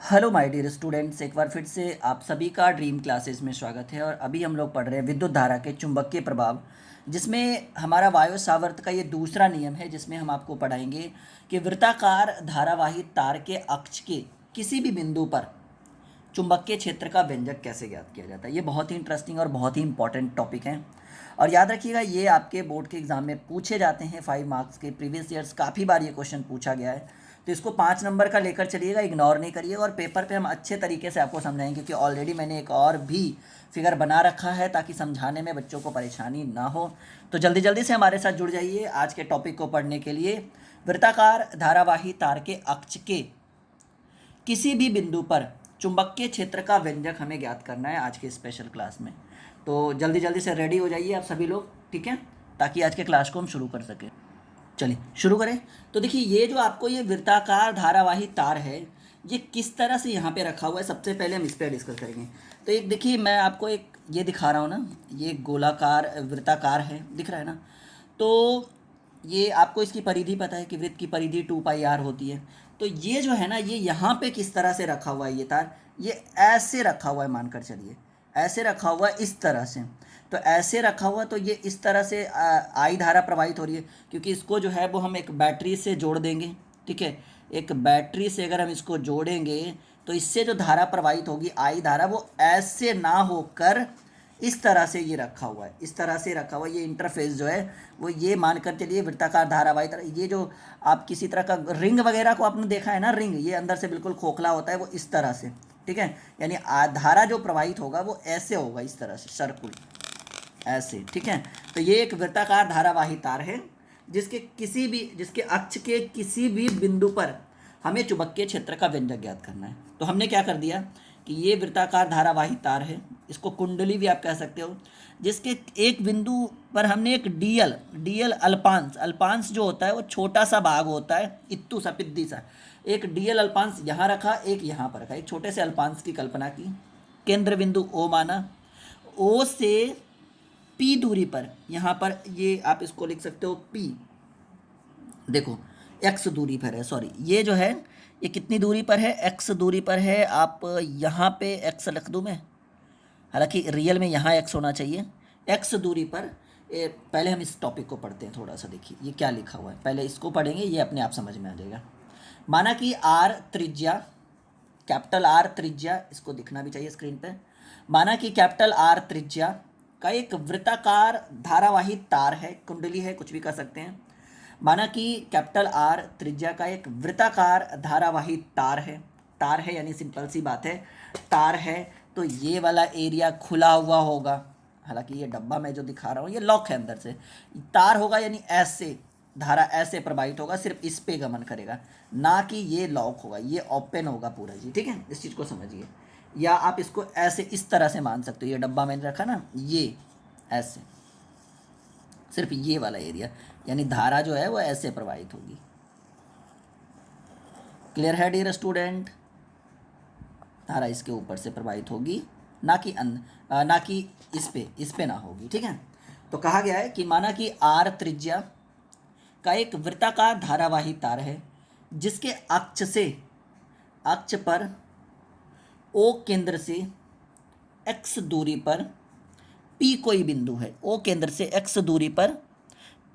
Hello my dear students, एक बार फिर से आप सभी का ड्रीम क्लासेस में स्वागत है। और अभी हम लोग पढ़ रहे हैं विद्युत धारा के चुंबकीय प्रभाव, जिसमें हमारा वायु सावर्त का ये दूसरा नियम है, जिसमें हम आपको पढ़ाएंगे कि वृत्ताकार धारावाही तार के अक्ष के किसी भी बिंदु पर चुंबकीय क्षेत्र का व्यंजक कैसे ज्ञात किया जाता है। ये बहुत ही इंटरेस्टिंग और बहुत ही इंपॉर्टेंट टॉपिक है। और याद रखिएगा, ये आपके बोर्ड के एग्जाम में पूछे जाते हैं। 5 मार्क्स के प्रीवियस ईयर्स काफ़ी बार ये क्वेश्चन पूछा गया है, तो इसको 5 नंबर का लेकर चलिएगा, इग्नोर नहीं करिएगा। और पेपर पे हम अच्छे तरीके से आपको समझाएंगे, क्योंकि ऑलरेडी मैंने एक और भी फिगर बना रखा है ताकि समझाने में बच्चों को परेशानी ना हो। तो जल्दी जल्दी से हमारे साथ जुड़ जाइए आज के टॉपिक को पढ़ने के लिए। वृत्ताकार धारावाही तार के अक्ष के किसी भी बिंदु पर चुंबकीय क्षेत्र का व्यंजक हमें ज्ञात करना है आज के स्पेशल क्लास में। तो जल्दी जल्दी से रेडी हो जाइए आप सभी लोग, ठीक है, ताकि आज के क्लास को हम शुरू कर सकें। चलिए शुरू करें। तो देखिए, ये जो आपको ये वृत्ताकार धारावाही तार है, ये किस तरह से यहाँ पे रखा हुआ है, सबसे पहले हम इस पर डिस्कस करेंगे। तो एक देखिए, मैं आपको एक ये दिखा रहा हूँ ना, ये गोलाकार वृत्ताकार है, दिख रहा है ना। तो ये आपको इसकी परिधि पता है कि वृत्त की परिधि 2πr होती है। तो ये जो है ना, ये यहाँ पे किस तरह से रखा हुआ है ये तार, ये ऐसे रखा हुआ है, मानकर चलिए ऐसे रखा हुआ है, इस तरह से। तो ऐसे रखा हुआ, तो ये इस तरह से आई धारा प्रवाहित हो रही है, क्योंकि इसको जो है वो हम एक बैटरी से जोड़ देंगे, ठीक है। एक बैटरी से अगर हम इसको जोड़ेंगे तो इससे जो धारा प्रवाहित होगी, आई धारा, वो ऐसे ना होकर इस तरह से ये रखा हुआ है, इस तरह से रखा हुआ है। ये इंटरफेस जो है वो ये मान कर चलिए वृत्ताकार धारावाही तरह। ये जो आप किसी तरह का रिंग वगैरह को आपने देखा है ना, रिंग ये अंदर से बिल्कुल खोखला होता है, वो इस तरह से, ठीक है। यानी धारा जो प्रवाहित होगा वो ऐसे होगा, इस तरह से सर्कुल ऐसे, ठीक है। तो ये एक वृत्ताकार धारावाही तार है, जिसके अक्ष के किसी भी बिंदु पर हमें चुंबकीय क्षेत्र का व्यंजक ज्ञात करना है। तो हमने क्या कर दिया कि ये वृत्ताकार धारावाही तार है, इसको कुंडली भी आप कह सकते हो, जिसके एक बिंदु पर हमने एक डीएल अल्पांश, अल्पांश जो होता है वो छोटा सा भाग होता है, इत्तू सा पिद्दी सा, एक डीएल अल्पांश यहाँ रखा, एक यहाँ पर रखा, एक छोटे से अल्पांश की कल्पना की, केंद्र बिंदु ओ माना, ओ से पी दूरी पर, यहाँ पर ये आप इसको लिख सकते हो पी, देखो एक्स दूरी पर है, सॉरी ये जो है ये कितनी दूरी पर है, एक्स दूरी पर है। आप यहाँ पे एक्स लिख दूँ मैं, हालांकि रियल में यहाँ एक्स होना चाहिए, एक्स दूरी पर। पहले हम इस टॉपिक को पढ़ते हैं थोड़ा सा, देखिए ये क्या लिखा हुआ है, पहले इसको पढ़ेंगे, ये अपने आप समझ में आ जाएगा। माना कि आर त्रिज्या, कैपिटल आर त्रिज्या, इसको दिखना भी चाहिए स्क्रीन पे। माना कि कैपिटल आर त्रिज्या का एक वृत्ताकार धारावाही तार है, कुंडली है, कुछ भी कर सकते हैं। माना कि कैपिटल आर त्रिज्या का एक वृत्ताकार धारावाही तार है यानी सिंपल सी बात है, तार है। तो ये वाला एरिया खुला हुआ होगा, हालांकि ये डब्बा मैं जो दिखा रहा हूँ ये लॉक है अंदर से, तार होगा यानी ऐसे धारा ऐसे प्रवाहित होगा, सिर्फ इस पे गमन करेगा, ना कि ये लॉक होगा, ये ओपन होगा पूरा जी, ठीक है। इस चीज़ को समझिए, या आप इसको ऐसे इस तरह से मान सकते हो, ये डब्बा मैंने रखा ना, ये ऐसे, सिर्फ ये वाला एरिया, यानी धारा जो है वो ऐसे प्रवाहित होगी। क्लियर है डियर स्टूडेंट, धारा इसके ऊपर से प्रवाहित होगी, ना कि इस पे ना होगी, ठीक है। तो कहा गया है कि माना कि आर त्रिज्या का एक वृत्ताकार धारावाही तार है, जिसके अक्ष पर ओ केंद्र से एक्स दूरी पर पी कोई बिंदु है, ओ केंद्र से एक्स दूरी पर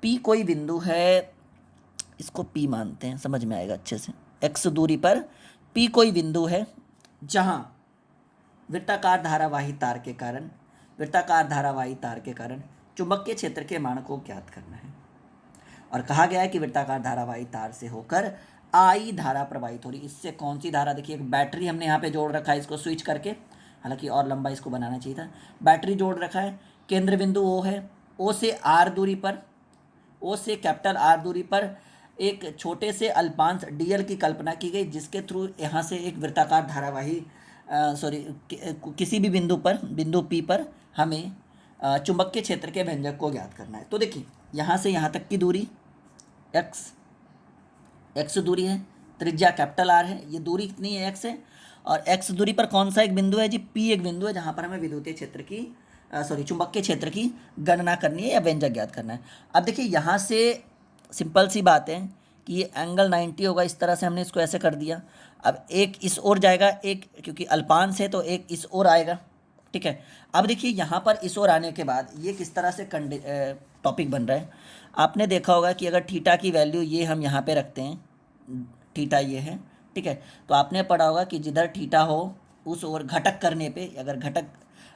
पी कोई बिंदु है, इसको पी मानते हैं, समझ में आएगा अच्छे से। एक्स दूरी पर पी कोई बिंदु है, जहां वृत्ताकार धारावाही तार के कारण चुंबकीय क्षेत्र के मान को ज्ञात करना है। और कहा गया है कि वृत्ताकार धारावाही तार से होकर आई धारा प्रवाहित हो रही। इससे कौन सी धारा, देखिए एक बैटरी हमने यहाँ पे जोड़ रखा है, इसको स्विच करके, हालांकि और लंबा इसको बनाना चाहिए था, बैटरी जोड़ रखा है, केंद्र बिंदु ओ है, ओ से आर दूरी पर, ओ से कैपिटल आर दूरी पर एक छोटे से अल्पांश डीएल की कल्पना की गई, जिसके थ्रू यहाँ से एक वृत्ताकार धारावाही किसी भी बिंदु पी पर हमें चुंबकीय क्षेत्र के व्यंजक को ज्ञात करना है। तो देखिए यहाँ से यहाँ तक की दूरी एक्स दूरी है, त्रिज्या कैपिटल आर है, ये दूरी कितनी है, एक्स है। और एक्स दूरी पर कौन सा एक बिंदु है जी, पी एक बिंदु है, जहाँ पर हमें विद्युतीय क्षेत्र की चुंबकीय क्षेत्र की गणना करनी है या व्यंजक ज्ञात करना है। अब देखिए यहाँ से सिंपल सी बात है कि ये एंगल 90 होगा, इस तरह से हमने इसको ऐसे कर दिया। अब एक इस ओर जाएगा, एक क्योंकि अल्पांश है तो एक इस ओर आएगा, ठीक है। अब देखिए यहाँ पर इस ओर आने के बाद ये किस तरह से टॉपिक बन रहा है। आपने देखा होगा कि अगर थीटा की वैल्यू ये हम यहाँ पे रखते हैं, थीटा ये है, ठीक है, तो आपने पढ़ा होगा कि जिधर थीटा हो उस ओर घटक करने पे, अगर घटक,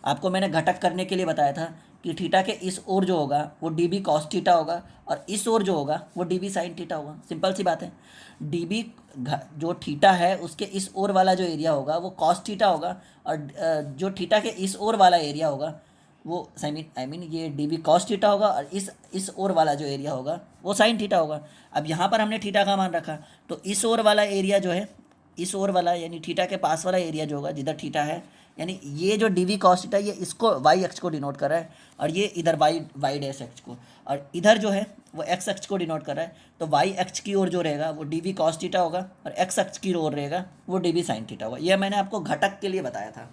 आपको मैंने घटक करने के लिए बताया था कि थीटा के इस ओर जो होगा वो डी बी कॉस थीटा होगा और इस ओर जो होगा वो डी बी साइन थीटा होगा। सिंपल सी बात है। डी बी जो थीटा है उसके इस ओर वाला जो एरिया होगा वो कॉस थीटा होगा, और जो थीटा के इस ओर वाला एरिया होगा वो आई मीन ये डी बी कॉस थीटा होगा, और इस ओर वाला जो एरिया होगा वो साइन थीटा होगा। अब यहाँ पर हमने थीटा का मान रखा, तो इस ओर वाला एरिया जो है, इस ओर वाला यानी थीटा के पास वाला एरिया जो होगा जिधर थीटा है, यानी ये जो डी वी कॉस थीटा ये इसको वाई अक्ष को डिनोट कर रहा है, और ये इधर वाई डैश अक्ष को, और इधर जो है वो एक्स अक्ष को डिनोट कर रहा है। तो वाई अक्ष की ओर जो रहेगा वो डी वी कॉस थीटा होगा, और एक्स अक्ष की ओर रहेगा वो डी वी साइन थीटा होगा। यह मैंने आपको घटक के लिए बताया था।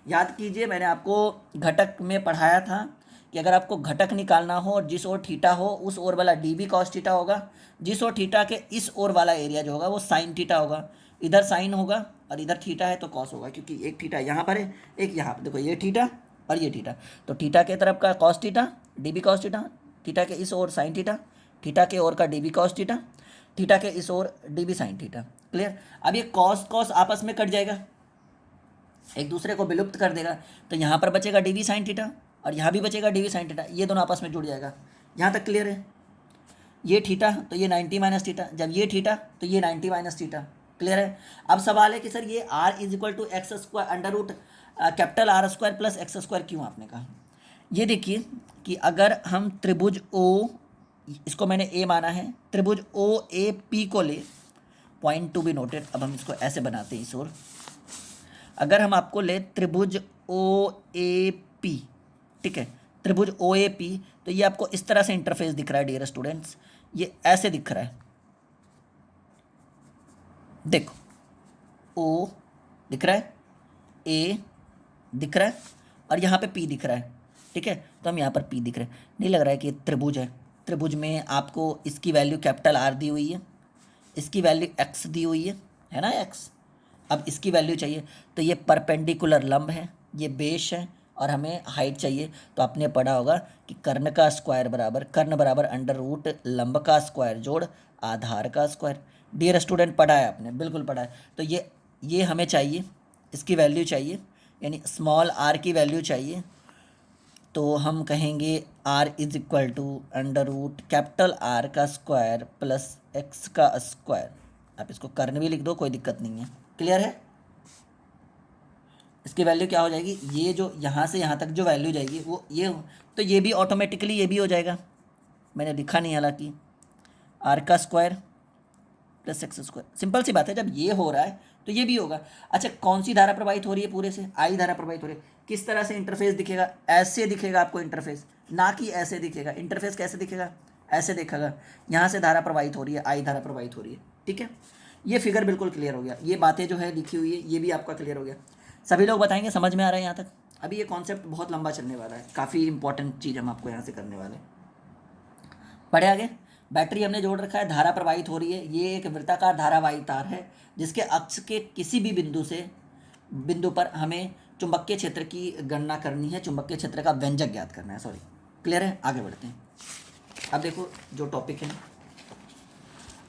याद कीजिए, मैंने आपको घटक में पढ़ाया था कि अगर आपको घटक निकालना हो और जिस ओर थीटा हो उस ओर वाला डी बी कॉस थीटा होगा, जिस ओर थीटा के इस ओर वाला एरिया जो होगा वो साइन थीटा होगा। इधर साइन होगा और इधर थीटा है तो कॉस होगा, क्योंकि एक थीटा यहाँ पर है, एक यहाँ पर। देखो ये थीटा और ये थीटा, तो थीटा के तरफ का cos theta D B cos theta, theta के इस ओर साइन थीटा, थीटा के ओर का D B cos theta, theta के इस ओर D B sine theta. Clear. अब ये कॉस कॉस आपस में कट जाएगा, एक दूसरे को विलुप्त कर देगा, तो यहाँ पर बचेगा डी वी साइन थीटा और यहाँ भी बचेगा डी वी साइन थीटा, ये दोनों आपस में जुड़ जाएगा। यहाँ तक क्लियर है। ये थीटा तो ये 90 माइनस थीटा, जब ये थीटा तो ये 90 माइनस थीटा। क्लियर है। अब सवाल है कि सर ये r is equal to X square under root capital R square plus X square क्यों आपने कहा। ये देखिए कि अगर हम त्रिभुज ओ, इसको मैंने ए माना है, त्रिभुज ओ ए पी को ले, पॉइंट टू बी नोटेड। अब हम इसको ऐसे बनाते हैं इस ओर, अगर हम आपको ले त्रिभुज ओ ए पी, ठीक है, त्रिभुज ओ ए पी, तो ये आपको इस तरह से इंटरफेस दिख रहा है डियर स्टूडेंट्स, ये ऐसे दिख रहा है। देखो ओ दिख रहा है, ए दिख रहा है, और यहाँ पे पी दिख रहा है, ठीक है। तो हम यहाँ पर पी दिख रहे हैं, नहीं लग रहा है कि त्रिभुज है। त्रिभुज में आपको इसकी वैल्यू कैपिटल आर दी हुई है, इसकी वैल्यू एक्स दी हुई है ना, एक्स। अब इसकी वैल्यू चाहिए, तो ये परपेंडिकुलर लंब है, ये बेस है, और हमें हाइट चाहिए। तो आपने पढ़ा होगा कि कर्ण का स्क्वायर बराबर, कर्ण बराबर अंडर रूट लंब का स्क्वायर जोड़ आधार का स्क्वायर। डियर स्टूडेंट पढ़ा है आपने, बिल्कुल पढ़ा है। तो ये हमें चाहिए, इसकी वैल्यू चाहिए, यानी स्मॉल आर की वैल्यू चाहिए। तो हम कहेंगे R is equal to under root capital R का स्क्वायर प्लस एक्स का स्क्वायर। आप इसको कर्ण भी लिख दो, कोई दिक्कत नहीं है। क्लियर है। इसकी वैल्यू क्या हो जाएगी, ये जो यहाँ से यहाँ तक जो वैल्यू जाएगी वो ये, तो ये भी ऑटोमेटिकली ये भी हो जाएगा, मैंने लिखा नहीं हालांकि, आर का square plus X square. Simple सी बात है, जब ये हो रहा है तो ये भी होगा। अच्छा, कौन सी धारा प्रवाहित हो रही है, पूरे से आई धारा प्रवाहित हो रही है। किस तरह से इंटरफेस दिखेगा, ऐसे दिखेगा आपको इंटरफेस, ना कि ऐसे दिखेगा। इंटरफेस कैसे दिखेगा, ऐसे दिखेगा, यहाँ से धारा प्रवाहित हो रही है, आई धारा प्रवाहित हो रही है, ठीक है। ये फिगर बिल्कुल क्लियर हो गया, ये बातें जो है लिखी हुई है ये भी आपका क्लियर हो गया। सभी लोग बताएंगे समझ में आ रहा है यहाँ तक। अभी ये कॉन्सेप्ट बहुत लंबा चलने वाला है, काफ़ी इंपॉर्टेंट चीज़ हम आपको यहाँ से करने वाले हैं। पढ़े आगे। बैटरी हमने जोड़ रखा है, धारा प्रवाहित हो रही है, ये एक वृत्ताकार धारावाही तार है जिसके अक्ष के किसी भी बिंदु पर हमें चुंबकीय क्षेत्र की गणना करनी है, चुंबकीय क्षेत्र का व्यंजक ज्ञात करना है। सॉरी, क्लियर है। आगे बढ़ते हैं। अब देखो जो टॉपिक है,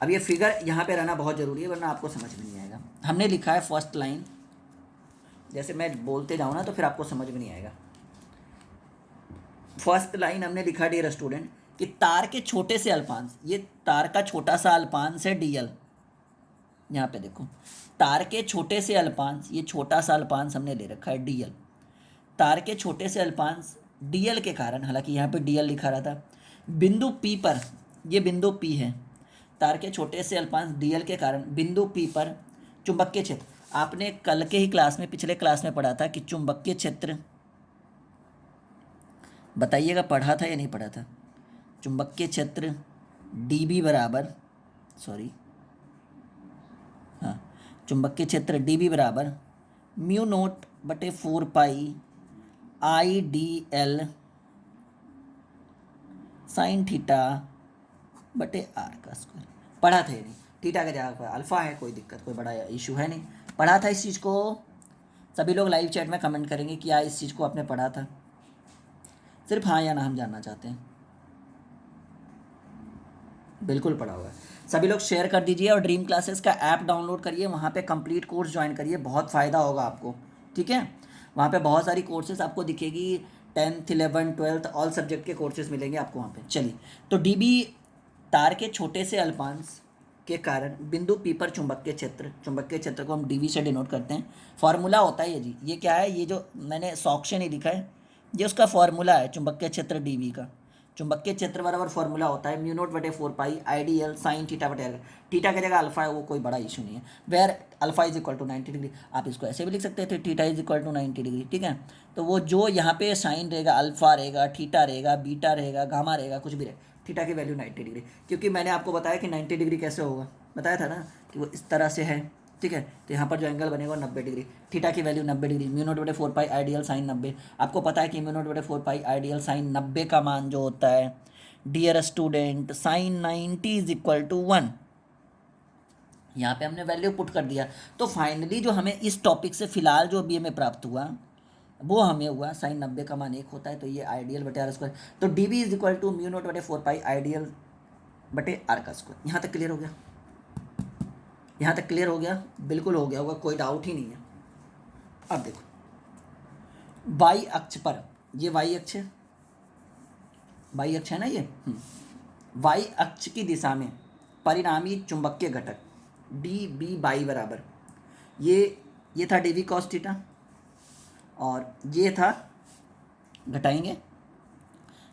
अब ये फिगर यहाँ पे रहना बहुत ज़रूरी है वरना आपको समझ में नहीं आएगा। हमने लिखा है फर्स्ट लाइन, जैसे मैं बोलते जाऊँ ना तो फिर आपको समझ में नहीं आएगा। फर्स्ट लाइन हमने लिखा डियर स्टूडेंट कि तार के छोटे से अल्पांश, ये तार का छोटा सा अल्पांश है डीएल। यहाँ पे देखो, तार के छोटे से अल्पांश, ये छोटा सा अल्पांश हमने ले रखा है डीएल। तार के छोटे से अल्पांश डीएल के कारण, हालांकि यहाँ पे डीएल लिखा रहा था, बिंदु पी पर, ये बिंदु पी है, तार के छोटे से अल्पांश डीएल के कारण बिंदु पी पर चुंबकीय क्षेत्र, आपने कल के ही क्लास में, पिछले क्लास में पढ़ा था कि चुंबकीय क्षेत्र, बताइएगा पढ़ा था या नहीं पढ़ा था। चुंबकीय क्षेत्र डी बी बराबर, सॉरी हाँ, चुंबकीय क्षेत्र डी बी बराबर म्यू नोट बटे 4 pi I D L sine theta बटे आर का स्क्वायर। पढ़ा था ये नहीं, थीटा की जगह पर अल्फ़ा है, कोई दिक्कत कोई बड़ा इशू है नहीं, पढ़ा था इस चीज़ को। सभी लोग लाइव चैट में कमेंट करेंगे कि इस चीज़ को आपने पढ़ा था, सिर्फ हाँ या ना हम जानना चाहते हैं। बिल्कुल पढ़ा हुआ है। सभी लोग शेयर कर दीजिए और ड्रीम क्लासेस का ऐप डाउनलोड करिए, वहाँ पे कंप्लीट कोर्स ज्वाइन करिए, बहुत फ़ायदा होगा आपको, ठीक है। वहाँ पे बहुत सारी कोर्सेज आपको दिखेगी, 10th 11th 12th all subject के कोर्सेज मिलेंगे आपको वहाँ पे। चलिए, तो डीबी तार के छोटे से अल्पांश के कारण बिंदु पी पर चुंबकीय क्षेत्र को हम डीवी से डिनोट करते हैं। फॉर्मूला होता है ये जी, ये क्या है, ये जो मैंने सॉक से नहीं लिखा है, ये उसका फॉर्मूला है चुंबकीय क्षेत्र डीवी का। चुंबकीय क्षेत्र बराबर फॉर्मूला होता है म्यू नोट बटे 4 पाई आईडीएल साइन थीटा बटे आर। थीटा की जगह अल्फा है, वो कोई बड़ा इशू नहीं है। Where alpha is equal to 90 degree, आप इसको ऐसे भी लिख सकते थे, theta is equal to 90 degree, ठीक है। तो वो जो यहाँ पे साइन रहेगा, अल्फा रहेगा, थीटा रहेगा, बीटा रहेगा, गामा रहेगा, कुछ भी रहे, थीटा की वैल्यू 90 डिग्री, क्योंकि मैंने आपको बताया कि 90 डिग्री कैसे होगा, बताया था ना कि वो इस तरह से है, ठीक है। तो यहाँ पर जो एंगल बनेगा 90 डिग्री, थीटा की वैल्यू 90 डिग्री, म्यू नोट बटे 4 पाई आइडियल साइन 90। आपको पता है कि म्यू नोट बटे 4 पाई आइडियल साइन 90 का मान जो होता है dear student, sine 90 is equal to 1। यहाँ पे हमने वैल्यू पुट कर दिया। तो फाइनली जो हमें इस टॉपिक से फिलहाल जो अभी हमें प्राप्त हुआ वो हमें हुआ साइन 90 का मान 1 होता है, तो ये आइडियल बटे आर स्क्वायर, तो D B is equal to mu naught बटे 4 पाई आइडियल बटे आर का स्क्वायर। यहाँ तक क्लियर हो गया, यहाँ तक क्लियर हो गया, बिल्कुल हो गया होगा, कोई डाउट ही नहीं है। अब देखो वाई अक्ष पर, ये वाई अक्ष है, वाई अक्ष है ना ये, वाई अक्ष की दिशा में परिणामी चुंबकीय घटक डी बी बाई बराबर, ये था डी वी कॉस थीटा, और ये था, घटाएंगे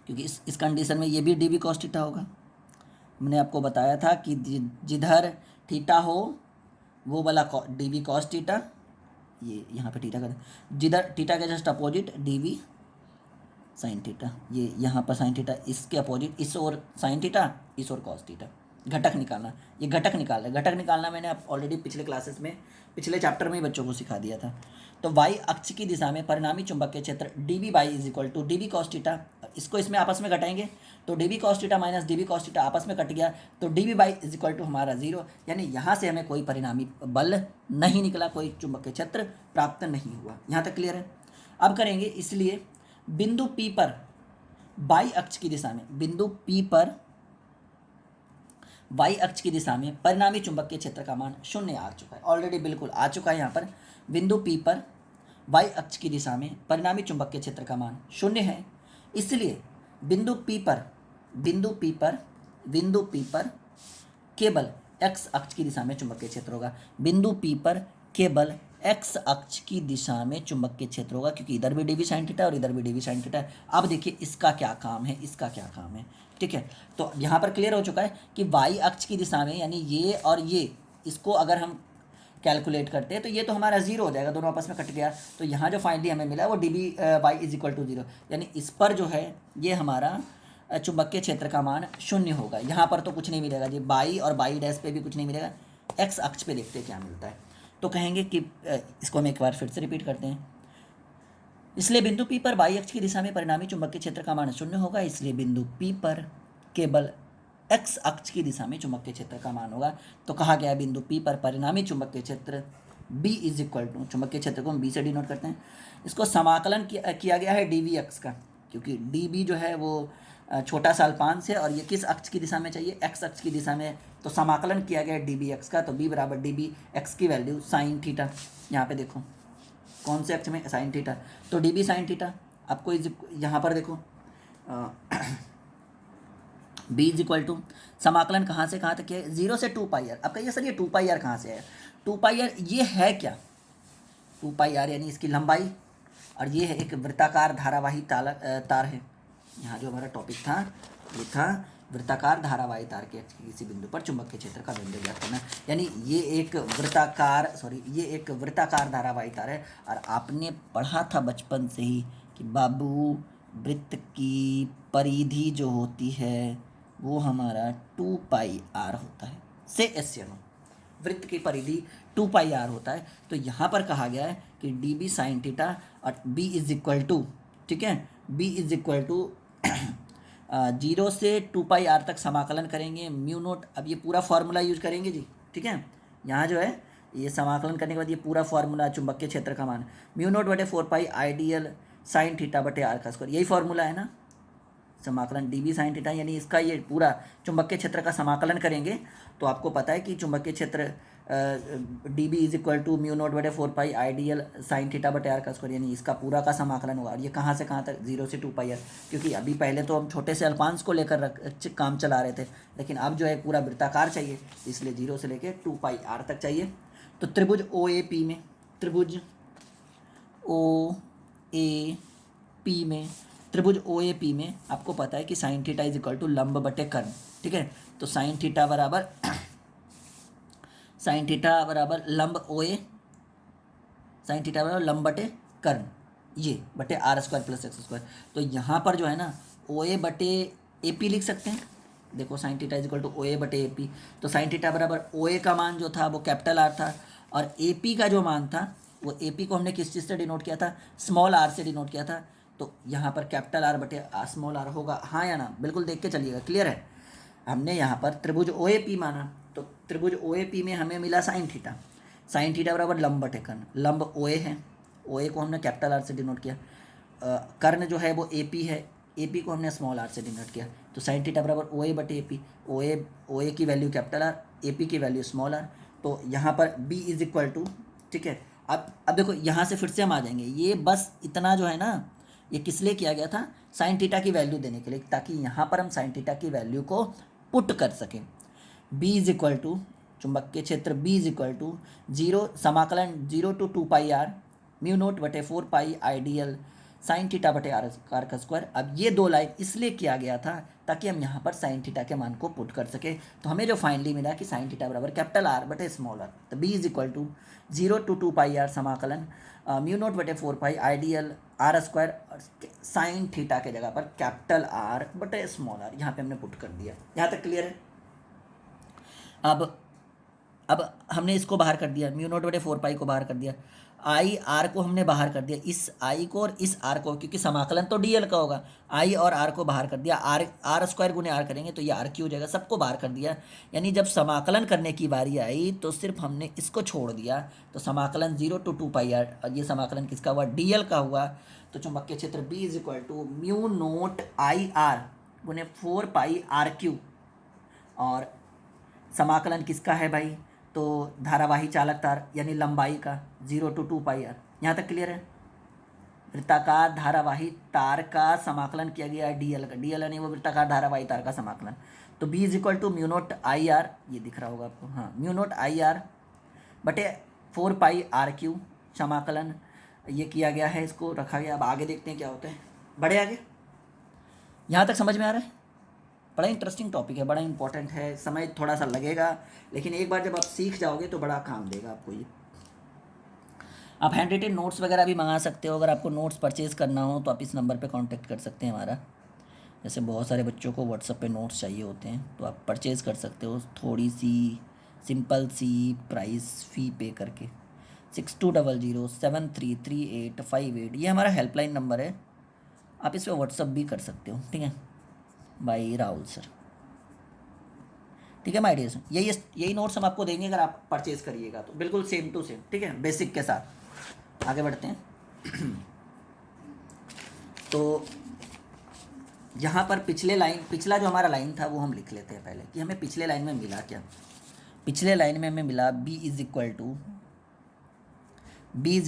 क्योंकि इस कंडीशन में ये भी डी वी कॉस थीटा होगा। मैंने आपको बताया था कि जिधर थीटा हो वो वाला डी वी कॉस थीटा, ये यहाँ पे थीटा का, जिधर थीटा के just opposite D V sine theta, ये यहाँ पर साइन थीटा, इसके अपोजिट इस और साइन थीटा, इस और कॉस थीटा। घटक निकालना, ये घटक निकालना, घटक निकालना मैंने आप ऑलरेडी पिछले क्लासेस में, पिछले चैप्टर में ही बच्चों को सिखा दिया था। तो वाई अक्ष की दिशा में परिणामी चुंबकीय क्षेत्र D B Y is equal to D B cos theta, इसको इसमें आपस में घटाएंगे तो D B cos theta minus D B cos theta आपस में कट गया, तो D B Y is equal to हमारा 0, यानी यहाँ से हमें कोई परिणामी बल नहीं निकला, कोई चुंबकीय क्षेत्र प्राप्त नहीं हुआ। यहाँ तक क्लियर है। अब करेंगे, इसलिए बिंदु पी पर वाई अक्ष की दिशा में, बिंदु पी पर वाई अक्ष की दिशा में परिणामी चुंबकीय क्षेत्र का मान 0 आ चुका है, ऑलरेडी बिल्कुल आ चुका है। यहाँ पर बिंदु पी पर वाई अक्ष की दिशा में परिणामी चुंबकीय क्षेत्र का मान 0 है, इसलिए बिंदु पी पर केवल एक्स अक्ष की दिशा में चुंबकीय क्षेत्र होगा। बिंदु पी पर केवल एक्स अक्ष की दिशा में चुंबकीय क्षेत्र होगा, क्योंकि इधर भी डी वी साइन थीटा और इधर भी डी वी साइन थीटा है। अब देखिए इसका क्या काम है, इसका क्या काम है, ठीक है। तो यहाँ पर क्लियर हो चुका है कि वाई अक्ष की दिशा में, यानी ये और ये, इसको अगर हम कैलकुलेट करते हैं तो ये तो हमारा 0 हो जाएगा, दोनों आपस में कट गया। तो यहाँ जो फाइनली हमें मिला वो D B Y is equal to 0, यानी इस पर जो है ये हमारा चुंबकीय क्षेत्र का मान 0 होगा। यहाँ पर तो कुछ नहीं मिलेगा जी, बाई और बाई डैश पे भी कुछ नहीं मिलेगा। एक्स अक्ष पे देखते हैं क्या मिलता है, तो कहेंगे कि इसको हम एक बार फिर से रिपीट करते हैं। इसलिए बिंदु पी पर वाई अक्ष की दिशा में परिणामी चुंबकीय क्षेत्र का मान 0 होगा, इसलिए बिंदु पी पर केवल एक्स अक्ष की दिशा में चुंबकीय क्षेत्र का मान होगा। तो कहा गया है बिंदु पी पर परिणामी चुंबकीय क्षेत्र बी इज इक्वल टू, चुंबकीय क्षेत्र को हम बी से डिनोट करते हैं, इसको समाकलन किया गया है डी वी एक्स का, क्योंकि डी बी जो है वो छोटा सा अल्पांश है और ये किस अक्ष की दिशा में चाहिए, एक्स अक्ष की दिशा में, तो समाकलन किया गया है डी बी एक्स का। तो बी बराबर डी बी एक्स की वैल्यू साइन थीटा, यहाँ पे देखो कौन से अक्ष में, साइन थीटा, तो डी बी साइन थीटा। आपको यहाँ पर देखो बी इज इक्वल टू, समाकलन कहाँ से कहाँ तक किया है, 0 से 2 पाई आर। अब कहिए सर ये 2 पाई आर कहाँ से है, 2 पाई आर ये है क्या, 2 पाई आर यानी इसकी लंबाई, और ये है एक वृत्ताकार धारावाही तार है। यहाँ जो हमारा टॉपिक था ये था वृत्ताकार धारावाही तार के किसी बिंदु पर चुंबकीय क्षेत्र का बिंदु ज्ञात करना, यानी ये एक वृत्ताकार धारावाही तार है। और आपने पढ़ा था बचपन से ही कि बाबू वृत्त की परिधि जो होती है वो हमारा 2 पाई आर होता है, से एस वृत्त की परिधि 2 पाई आर होता है। तो यहाँ पर कहा गया है कि डी बी साइन थीटा और बी इज इक्वल टू, ठीक है, B is equal to zero से 2πr तक समाकलन करेंगे म्यू नोट। अब ये पूरा फार्मूला यूज करेंगे जी, ठीक है। यहाँ जो है ये समाकलन करने के बाद ये पूरा फार्मूला चुंबकीय क्षेत्र का मान म्यू नोट बटे 4π आइडियल साइन थीटा बटे आर का स्क्वायर, यही फार्मूला है ना। समाकलन डी बी साइन थीटा, यानी इसका ये पूरा चुंबकीय क्षेत्र का समाकलन करेंगे तो आपको पता है कि चुंबकीय क्षेत्र D B is equal to mu naught बटे 4π आइडियल साइन थीटा बटे आर का स्क्वायर, यानी इसका पूरा का समाकलन हुआ। और ये कहाँ से कहाँ तक, 0 से 2πr, क्योंकि अभी पहले तो हम छोटे से अल्पांश को लेकर काम चला रहे थे, लेकिन अब जो है पूरा वृत्ताकार चाहिए, इसलिए 0 से लेकर 2πr तक चाहिए। तो त्रिभुज ओ ए पी में, त्रिभुज ओ ए पी में, त्रिभुज ओ ए पी में आपको पता है कि sine theta is equal to लंब बटे कर्ण, ठीक है। तो साइन थीटा बराबर साइन थीटा बराबर लंब ओ ए, साइन थीटा बराबर लंब बटे कर्ण, ये बटे R square plus X square. तो यहाँ पर जो है ना ओ ए बटे ए पी लिख सकते हैं। देखो sine theta is equal to O A बटे ए पी, तो साइन थीटा बराबर ओ ए का मान जो था वो कैपिटल आर था, और ए पी का जो मान था वो ए पी को हमने किस चीज़ से डिनोट किया था, स्मॉल आर से डिनोट किया था। तो यहाँ पर कैपिटल आर बटे स्मॉल आर होगा, हाँ या ना, बिल्कुल देख के चलिएगा, क्लियर है। हमने यहाँ पर त्रिभुज ओ ए पी माना, तो त्रिभुज ओ ए पी में हमें मिला साइन थीटा, साइन थीटा बराबर लंब बटे कर्ण, लंब ओ ए है, ओ ए को हमने कैपिटल आर से डिनोट किया, कर्ण जो है वो ए पी है, ए पी को हमने स्मॉल आर से डिनोट किया। तो साइन थीटा बराबर ओ ए बटे ए पी, ओ ए की value capital R, A P की वैल्यू स्मॉल आर। तो यहाँ पर बी इज इक्वल टू, ठीक है। अब देखो यहाँ से फिर से हम आ जाएंगे, ये बस इतना जो है ना ये किस लिए किया गया था, साइन थीटा की वैल्यू देने के लिए, ताकि यहाँ पर हम साइन थीटा की वैल्यू को पुट कर सकें। बी इज इक्वल टू, चुंबकीय क्षेत्र बी इज इक्वल टू 0 समाकलन 0 to 2πr म्यू नोट बटे 4π आइडियल साइन थीटा बटे आर का स्क्वायर। अब ये दो लाइन इसलिए किया गया था ताकि हम यहाँ पर साइन थीटा के मान को पुट कर सके। तो हमें जो फाइनली मिला कि साइन थीटा बराबर कैपिटल आर बटे स्मॉल आर। तो B is equal to 0 to 2πr समाकलन म्यू नोट बटे 4π ideal R square, sine theta के जगह पर कैपिटल आर बटे स्मॉल आर, यहाँ पे हमने पुट कर दिया। यहाँ तक क्लियर है। अब हमने इसको बाहर कर दिया, म्यू नोट बटे 4π को बाहर कर दिया, आई आर को हमने बाहर कर दिया, इस आई को और इस आर को, क्योंकि समाकलन तो डी एल का होगा, आई और आर को बाहर कर दिया, आर स्क्वायर गुने आर करेंगे तो ये आर क्यू हो जाएगा, सबको बाहर कर दिया। यानी जब समाकलन करने की बारी आई तो सिर्फ हमने इसको छोड़ दिया, तो समाकलन 0 to 2πr, और ये समाकलन किसका हुआ, डी एल का हुआ। तो चुंबकीय क्षेत्र B is equal to mu naught I R गुने 4π आर क्यू, और समाकलन किसका है भाई, तो धारावाही चालक तार यानी लंबाई का 0 to 2πr। यहाँ तक क्लियर है। वृत्ताकार धारावाही तार का समाकलन किया गया है डीएल का, डीएल यानी वो वृत्ताकार धारावाही तार का समाकलन। तो B is equal to mu naught I R, ये दिख रहा होगा आपको, हाँ, म्यू नोट आई आर बटे 4π आर क्यू, समाकलन ये किया गया है, इसको रखा गया। अब आगे देखते हैं क्या होता है, बढ़े आगे। यहाँ तक समझ में आ रहा है। बड़ा इंटरेस्टिंग टॉपिक है, बड़ा इंपॉर्टेंट है, समय थोड़ा सा लगेगा, लेकिन एक बार जब आप सीख जाओगे तो बड़ा काम देगा आपको ये। आप हैंड रिटेन नोट्स वगैरह भी मंगा सकते हो। अगर आपको नोट्स परचेज़ करना हो तो आप इस नंबर पे कांटेक्ट कर सकते हैं हमारा। जैसे बहुत सारे बच्चों को व्हाट्सएप पे नोट्स चाहिए होते हैं तो आप परचेज़ कर सकते हो, थोड़ी सी सिंपल सी प्राइस फ़ी पे करके। 6200733858, ये हमारा हेल्पलाइन नंबर है, आप इस पर व्हाट्सएप भी कर सकते हो, ठीक है। बाई राहुल सर, ठीक है माय डियर। यही नोट्स हम आपको देंगे अगर आप परचेज करिएगा तो, बिल्कुल सेम टू सेम, ठीक है, बेसिक के साथ। आगे बढ़ते हैं। तो यहाँ पर पिछला जो हमारा लाइन था वो हम लिख लेते हैं पहले कि हमें पिछले लाइन में मिला क्या। पिछले लाइन में हमें मिला B is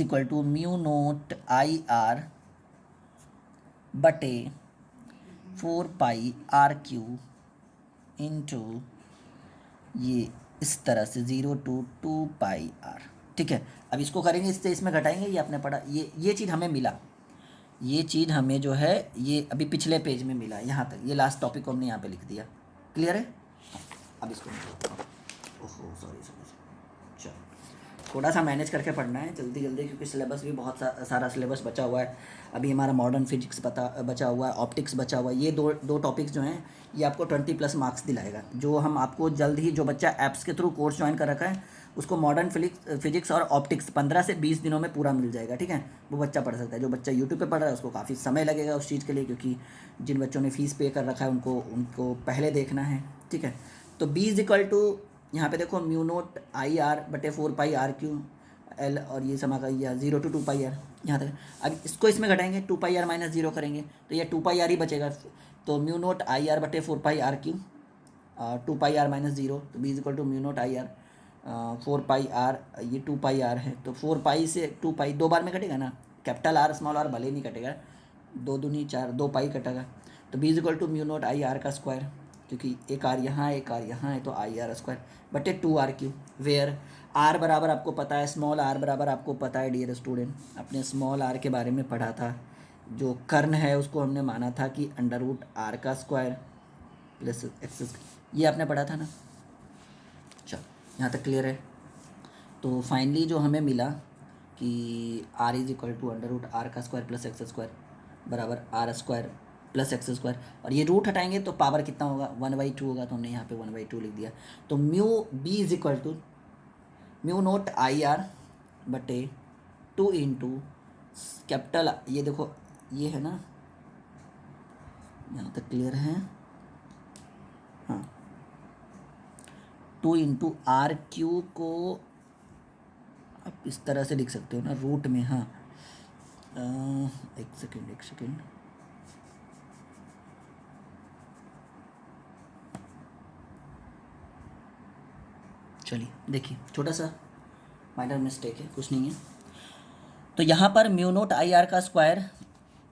equal to mu naught I R बटे 4π आर क्यू इंटू ये इस तरह से 0 to 2πr, ठीक है। अब इसको करेंगे, इससे इसमें घटाएंगे, ये आपने पढ़ा, ये चीज़ हमें मिला, ये चीज़ हमें जो है ये अभी पिछले पेज में मिला, यहाँ तक ये लास्ट टॉपिक को हमने यहाँ पे लिख दिया, क्लियर है। अब इसको ओहो सॉरी, चलो थोड़ा सा मैनेज करके पढ़ना है जल्दी क्योंकि सिलेबस भी बहुत सारा सिलेबस बचा हुआ है। अभी हमारा मॉडर्न फिजिक्स बचा हुआ है, ऑप्टिक्स बचा हुआ है। ये दो टॉपिक्स जो हैं ये आपको 20+ मार्क्स दिलाएगा। जो हम आपको जल्द ही, जो बच्चा ऐप्स के थ्रू कोर्स ज्वाइन कर रखा है उसको मॉडर्न फिजिक्स और ऑप्टिक्स 15 से 20 दिनों में पूरा मिल जाएगा, ठीक है। वो बच्चा पढ़ सकता है। जो बच्चा यूट्यूब पे पढ़ रहा है उसको काफ़ी समय लगेगा उस चीज़ के लिए, क्योंकि जिन बच्चों ने फ़ीस पे कर रखा है उनको उनको पहले देखना है, ठीक है। तो बी इज इक्वल टू, यहाँ पे देखो म्यू नोट आई आर बटे 4πr⁴ एल, और ये समा का या 0 to 2πr यहाँ तक। अब इसको इसमें घटाएंगे, 2πr माइनस 0 करेंगे तो ये 2πr ही बचेगा। तो म्यू नोट आई आर बटे 4πr⁴, 2πr माइनस 0, तो B is equal to mu naught I R 4πr, ये 2πr है तो 4π से 2π 2 बार में कटेगा ना, कैपिटल आर स्मॉल आर भले नहीं कटेगा, 2 दूनी 4, 2π कटेगा। तो B is equal to mu naught I R का स्क्वायर, क्योंकि एक आर यहाँ है एक आर यहाँ है, तो आई आर स्क्वायर बटे 2r⁴, वेयर आर बराबर आपको पता है, स्मॉल आर बराबर आपको पता है डियर स्टूडेंट, अपने स्मॉल आर के बारे में पढ़ा था। जो कर्ण है उसको हमने माना था कि √r का स्क्वायर प्लस एक्स, ये आपने पढ़ा था ना। चलो यहाँ तक क्लियर है। तो फाइनली जो हमें मिला कि r is equal to √r का स्क्वायर प्लस एक्स स्क्वायर बराबर r² प्लस एक्स स्क्वायर, और ये रूट हटाएंगे तो पावर कितना होगा, 1/2 होगा, तो हमने यहाँ पे 1/2 लिख दिया। तो mu B is equal to mu naught I R बटे 2 इंटू कैपिटल, ये देखो ये है ना, यहाँ तक क्लियर है, हाँ, 2 इंटू r³ को आप इस तरह से लिख सकते हो ना रूट में, हाँ, एक सेकेंड, चलिए देखिए, छोटा सा माइनर मिस्टेक है, कुछ नहीं है। तो यहाँ पर म्यू नोट आई आर का स्क्वायर,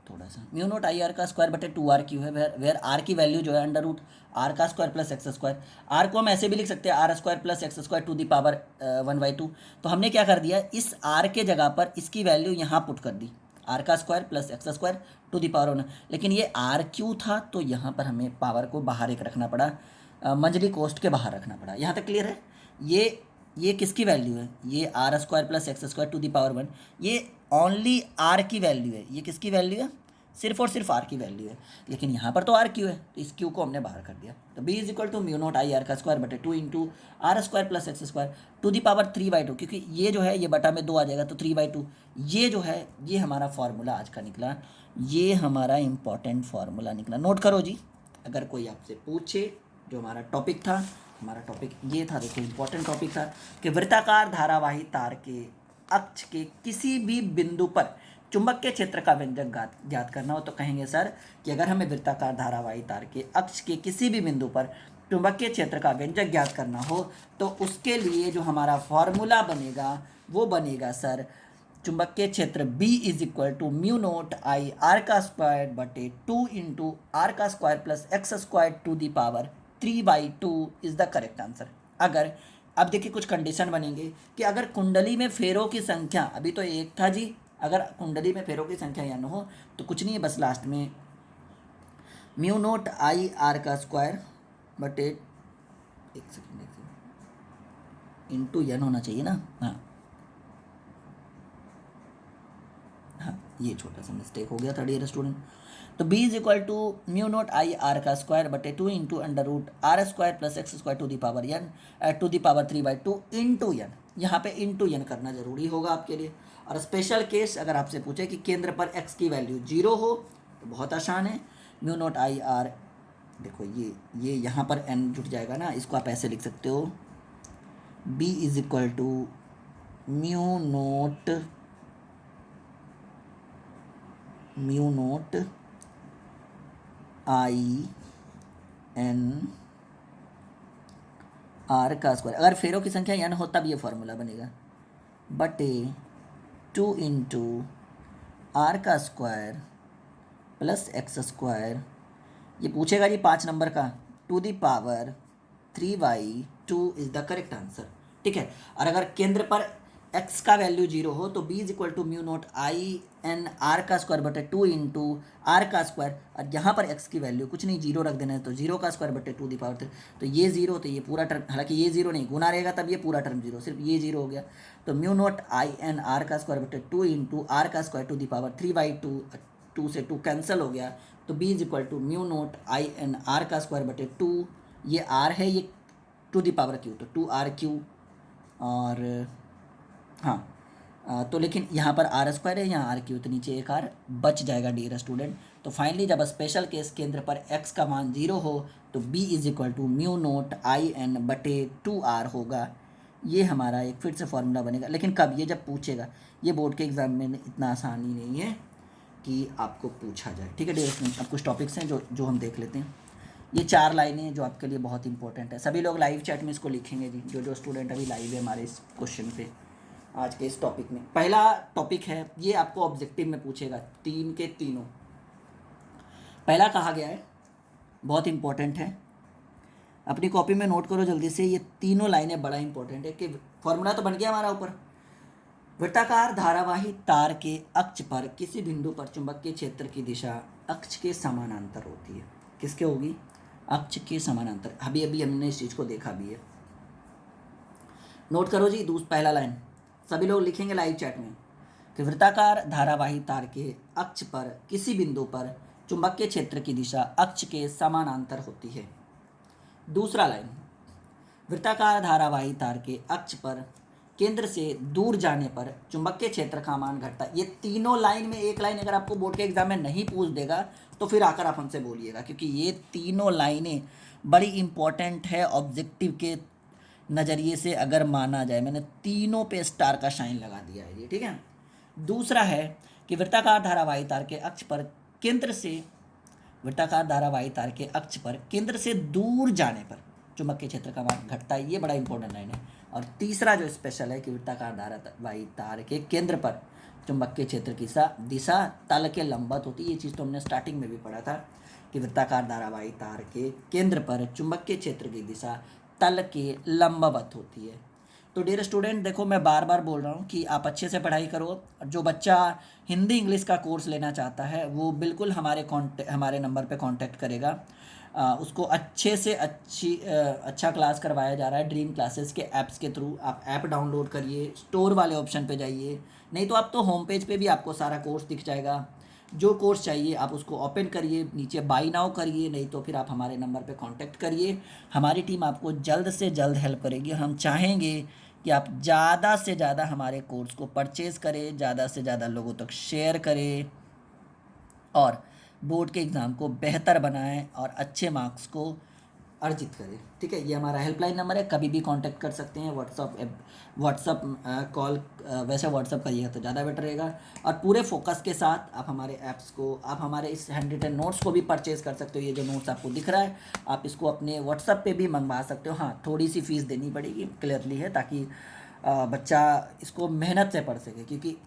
थोड़ा सा म्यू नोट आई आर का स्क्वायर बटे 2r³ है, वेयर आर की वैल्यू जो है √r का square plus X square. R को हम ऐसे भी लिख सकते हैं r² plus X square to the power 1/2। तो हमने क्या कर दिया, इस r के जगह पर इसकी वैल्यू यहाँ पुट कर दी, r का square plus X square to the power 1। लेकिन ये r³ था तो यहाँ पर हमें पावर को बाहर एक रखना पड़ा, मंजली कोष्ट के बाहर रखना पड़ा। यहाँ तक क्लियर है। ये किसकी वैल्यू है, ये r² plus X square to the power 1, ये ओनली r की वैल्यू है। ये किसकी वैल्यू है, सिर्फ और सिर्फ r की वैल्यू है, लेकिन यहाँ पर तो r³ है तो इस q को हमने बाहर कर दिया। तो b is equal to mu naught I R का स्क्वायर बटे 2 into r² plus X square to the power 3/2, क्योंकि ये जो है ये बटा में 2 आ जाएगा तो 3/2। ये जो है ये हमारा फॉर्मूला आज का निकला, ये हमारा इंपॉर्टेंट फार्मूला निकला। नोट करो जी, अगर कोई आपसे पूछे, जो हमारा टॉपिक था, हमारा टॉपिक ये था, देखो इंपॉर्टेंट टॉपिक था कि वृत्ताकार धारावाही तार के अक्ष के किसी भी बिंदु पर चुंबकीय क्षेत्र का व्यंजक ज्ञात करना हो। तो कहेंगे सर कि अगर हमें वृत्ताकार धारावाही तार के अक्ष के किसी भी बिंदु पर चुंबकीय क्षेत्र का व्यंजक ज्ञात करना हो तो उसके लिए जो हमारा फॉर्मूला बनेगा वो बनेगा सर, चुंबकीय क्षेत्र B is equal to mu naught I R का स्क्वायर बटे 2 इंटू r का square plus X square to the power 3/2 is the correct answer. अगर अब देखिए कुछ कंडीशन बनेंगे कि अगर कुंडली में फेरों की संख्या, अभी तो एक था जी, अगर कुंडली में फेरों की संख्या या न हो तो कुछ नहीं है, बस लास्ट में म्यू नोट आई आर का स्क्वायर बटे, एक सेकेंड इंटू n होना चाहिए ना, हाँ ये छोटा सा मिस्टेक हो गया था डियर स्टूडेंट। तो b is equal to mu naught I R का स्क्वायर बटे 2 into √r² plus X square to the power n to the power 3/2 into n। यहाँ पे इंटू n करना जरूरी होगा आपके लिए। और स्पेशल केस अगर आपसे पूछे कि केंद्र पर x की वैल्यू 0 हो तो बहुत आसान है, म्यू नोट आई आर, देखो ये यहाँ पर n जुट जाएगा ना, इसको आप ऐसे लिख सकते हो, b is equal to mu naught I N R का स्क्वायर, अगर फेरों की संख्या n हो तब ये फॉर्मूला बनेगा, बटे 2 इंटू r का स्क्वायर प्लस एक्स स्क्वायर, ये पूछेगा जी 5 नंबर का, to the power 3/2 is the correct answer, ठीक है। और अगर केंद्र पर x का वैल्यू 0 हो तो b is equal to mu naught I N R का स्क्वायर बटे 2 इंटू आर का स्क्वायर, और यहाँ पर x की वैल्यू कुछ नहीं 0 रख देना है, तो 0 का स्क्वायर बटे 2 दी पावर 3, तो ये 0 तो ये पूरा टर्म, हालांकि ये 0 नहीं गुना रहेगा तब ये पूरा टर्म 0, सिर्फ ये 0 हो गया। तो mu naught I N R का स्क्वायर बटे 2 इंटू आर का स्क्वायर टू दी पावर 3/2, 2 से 2 कैंसिल हो गया, तो b is equal to mu naught I N R का स्क्वायर बटे 2, ये r है, ये टू दी पावर q, तो 2r⁴ और हाँ, तो लेकिन यहाँ पर आर स्क्वायर है, यहाँ आर क्यू, तो नीचे एक आर बच जाएगा डियर स्टूडेंट। तो फाइनली जब स्पेशल केस केंद्र पर x का मान 0 हो तो b is equal to mu naught I N बटे 2r होगा। ये हमारा एक फिर से फॉर्मूला बनेगा, लेकिन कब, ये जब पूछेगा। ये बोर्ड के एग्जाम में इतना आसानी नहीं है कि आपको पूछा जाए, ठीक है डियर स्टूडेंट। अब कुछ टॉपिक्स हैं जो हम देख लेते हैं। ये 4 लाइनें जो आपके लिए बहुत इंपॉर्टेंट है, सभी लोग लाइव चैट में इसको लिखेंगे जी, जो स्टूडेंट अभी लाइव है हमारे इस क्वेश्चन पे, आज के इस टॉपिक में। पहला टॉपिक है, ये आपको ऑब्जेक्टिव में पूछेगा, 3 के तीनों। पहला कहा गया है, बहुत इंपॉर्टेंट है, अपनी कॉपी में नोट करो जल्दी से। ये तीनों लाइनें बड़ा इंपॉर्टेंट है कि फॉर्मूला तो बन गया हमारा ऊपर। वृत्ताकार धारावाही तार के अक्ष पर किसी बिंदु पर चुंबकीय क्षेत्र की दिशा अक्ष के समानांतर होती है। किसके होगी? अक्ष के समानांतर। अभी अभी हमने इस चीज़ को देखा भी है। नोट करो जी, पहला लाइन सभी लोग लिखेंगे लाइव चैट में कि वृत्ताकार धारावाही तार के अक्ष पर किसी बिंदु पर चुंबकीय क्षेत्र की दिशा अक्ष के समानांतर होती है। दूसरा लाइन, वृत्ताकार धारावाही तार के अक्ष पर केंद्र से दूर जाने पर चुंबकीय क्षेत्र का मान घटता है। ये तीनों लाइन में एक लाइन अगर आपको बोर्ड के एग्जाम में नहीं पूछ देगा तो फिर आकर आप हमसे बोलिएगा, क्योंकि ये तीनों लाइनें बड़ी इंपॉर्टेंट है ऑब्जेक्टिव के नज़रिए से अगर माना जाए। मैंने तीनों पे स्टार का शाइन लगा दिया है ये, ठीक है। दूसरा है कि वृत्ताकार धारावाही तार के अक्ष पर केंद्र से, वृत्ताकार धारावाही तार के अक्ष पर केंद्र से दूर जाने पर चुंबकीय क्षेत्र का मान घटता है। ये बड़ा इंपॉर्टेंट लाइन है। और तीसरा जो स्पेशल है कि वृत्ताकार धारावाही तार के केंद्र पर चुंबकीय क्षेत्र की दिशा तल के लंबवत होती है। ये चीज़ तो हमने स्टार्टिंग में भी पढ़ा था कि वृत्ताकार धारावाही तार के केंद्र पर चुंबकीय क्षेत्र की दिशा तल के लंबवत होती है। तो डियर स्टूडेंट देखो, मैं बार बार बोल रहा हूँ कि आप अच्छे से पढ़ाई करो। जो बच्चा हिंदी इंग्लिश का कोर्स लेना चाहता है वो बिल्कुल हमारे नंबर पे कांटेक्ट करेगा। उसको अच्छे से अच्छा क्लास करवाया जा रहा है ड्रीम क्लासेस के ऐप्स के थ्रू। आप ऐप डाउनलोड करिए, स्टोर वाले ऑप्शन पे जाइए, नहीं तो आप तो होम पेज पे भी आपको सारा कोर्स दिख जाएगा। जो कोर्स चाहिए आप उसको ओपन करिए, नीचे बाई नाउ करिए, नहीं तो फिर आप हमारे नंबर पे कांटेक्ट करिए। हमारी टीम आपको जल्द से जल्द हेल्प करेगी। हम चाहेंगे कि आप ज़्यादा से ज़्यादा हमारे कोर्स को परचेज़ करें, ज़्यादा से ज़्यादा लोगों तक शेयर करें और बोर्ड के एग्ज़ाम को बेहतर बनाएं और अच्छे मार्क्स को अर्जित करें, ठीक है। ये हमारा हेल्पलाइन नंबर है, कभी भी कांटेक्ट कर सकते हैं। व्हाट्सअप कॉल, वैसे व्हाट्सअप करिएगा तो ज़्यादा बेटर रहेगा। और पूरे फोकस के साथ आप हमारे ऐप्स को, आप हमारे इस हैंड रिटन नोट्स को भी परचेज़ कर सकते हो। ये जो नोट्स आपको दिख रहा है आप इसको अपने व्हाट्सअप पे भी मंगवा सकते हो। हाँ, थोड़ी सी फ़ीस देनी पड़ेगी, क्लियरली है, ताकि बच्चा इसको मेहनत से पढ़ सके, क्योंकि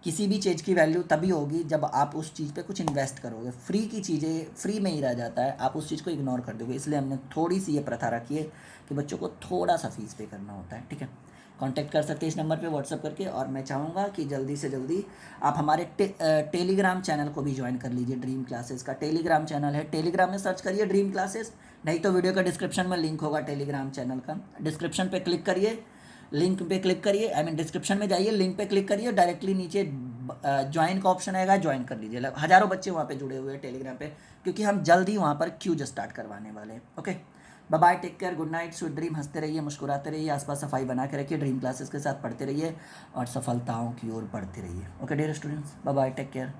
किसी भी चीज़ की वैल्यू तभी होगी जब आप उस चीज़ पे कुछ इन्वेस्ट करोगे। फ्री की चीज़ें फ्री में ही रह जाता है, आप उस चीज़ को इग्नोर कर दोगे। इसलिए हमने थोड़ी सी ये प्रथा रखी है कि बच्चों को थोड़ा सा फीस पे करना होता है, ठीक है। कांटेक्ट कर सकते हैं इस नंबर पे व्हाट्सअप करके। और मैं चाहूँगा कि जल्दी से जल्दी आप हमारे टेलीग्राम चैनल को भी ज्वाइन कर लीजिए। ड्रीम क्लासेस का टेलीग्राम चैनल है, टेलीग्राम में सर्च करिए ड्रीम क्लासेस, नहीं तो वीडियो का डिस्क्रिप्शन में लिंक होगा टेलीग्राम चैनल का। डिस्क्रिप्शन पे क्लिक करिए, लिंक पे क्लिक करिए, आई मीन डिस्क्रिप्शन में जाइए, लिंक पे क्लिक करिए, डायरेक्टली नीचे ज्वाइन का ऑप्शन आएगा, ज्वाइन कर लीजिए। हज़ारों बच्चे वहाँ पे जुड़े हुए हैं टेलीग्राम पे, क्योंकि हम जल्द ही वहाँ पर क्यूज स्टार्ट करवाने वाले हैं। Okay, bye bye, take care, good night, sweet dream. हंसते रहिए, मुस्कुराते रहिए, आसपास सफाई बना के रखिए, ड्रीम क्लासेस के साथ पढ़ते रहिए और सफलताओं की ओर बढ़ते रहिए। Okay dear students, bye bye, take care.